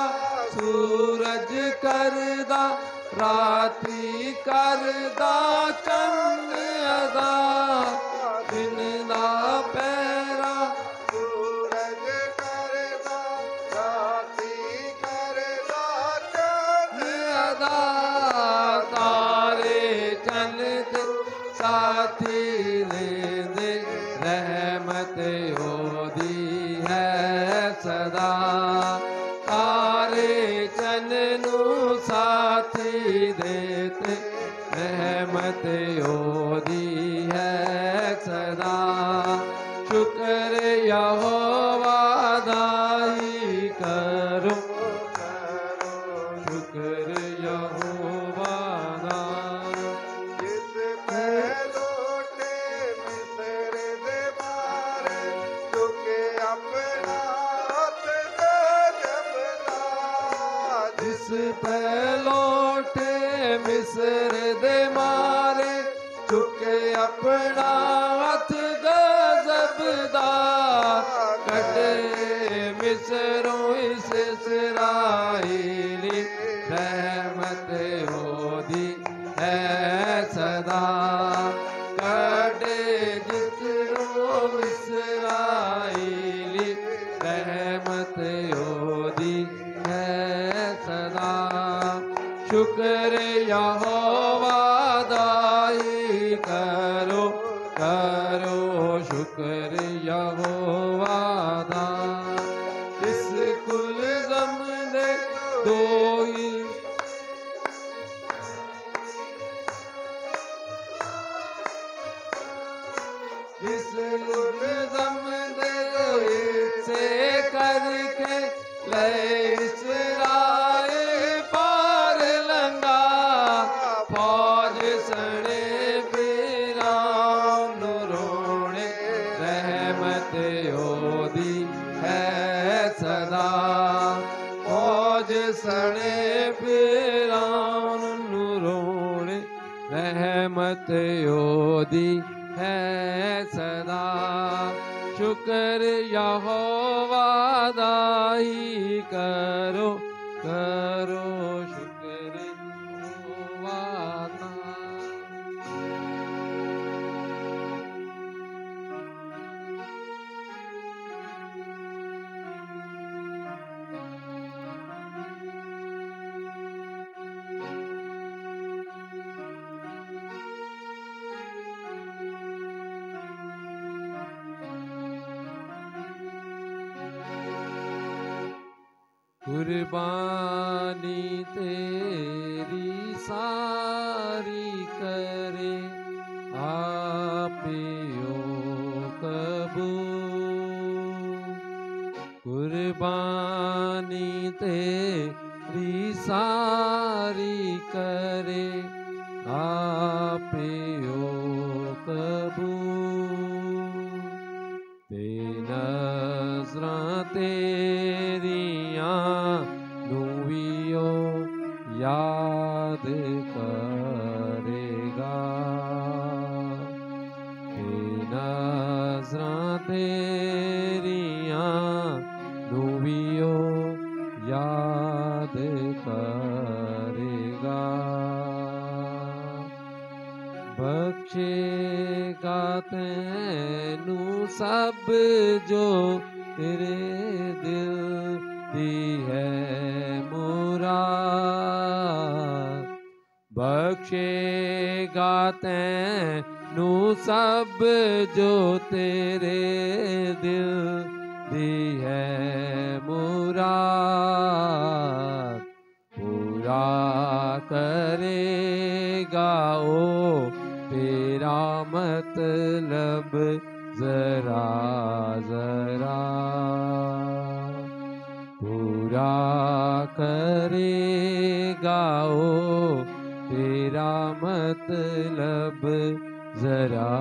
सूरज करदा राती करदा चंद अदा दिन दा पहरा सूरज करदा राती करदा चंद अदा तारे चंद साथी लेंदे रहमत ओदी है सदा तारे चन्नू साथी देते रहमत ओदी है सदा शुक्र यहोवा दाई करो शुक्र यहोवा दा जिस पहलोटे मिस्र दे मारे चुके अपना जिस पहलोटे मिस्र दे मारे चुके अपना हथ गजब दा कटे मिस्रों इस इसराइली रहमत ओदी है सदा कटे जिसरों इसराइली रहमत ओदी है सदा शुक्र यहोवा दाई करो करो शुक्र यहोवा दा इस कुल ज़मने दो ही इस कुल ज़मने से करके ले इसराए पार लंगा फौज सड़े फिरौन रोने रहमत ओदी है सदा फौज सड़े फिरौन रोने रहमत ओदी है सदा शुक्र यहोवा दाई करो करो शुक्र यहोवा कुर्बानी तेरी सारी करे आपियो कबूल। कुर्बानी तेरी सारी करे आपियो कबूल। ते नज़रां तेरियां नूवियो याद करेगा। ते नज़रां तेरियां नूवियो याद करेगा। बख्शेगा तैनू सब जो तेरे दिल दी है मुराद। बख्शेगा तैनू सब जो तेरे दिल दी है मुराद। पूरा करेगा ओ तेरा मतलब जरा जरा। पूरा करेगा ओ तेरा मतलब जरा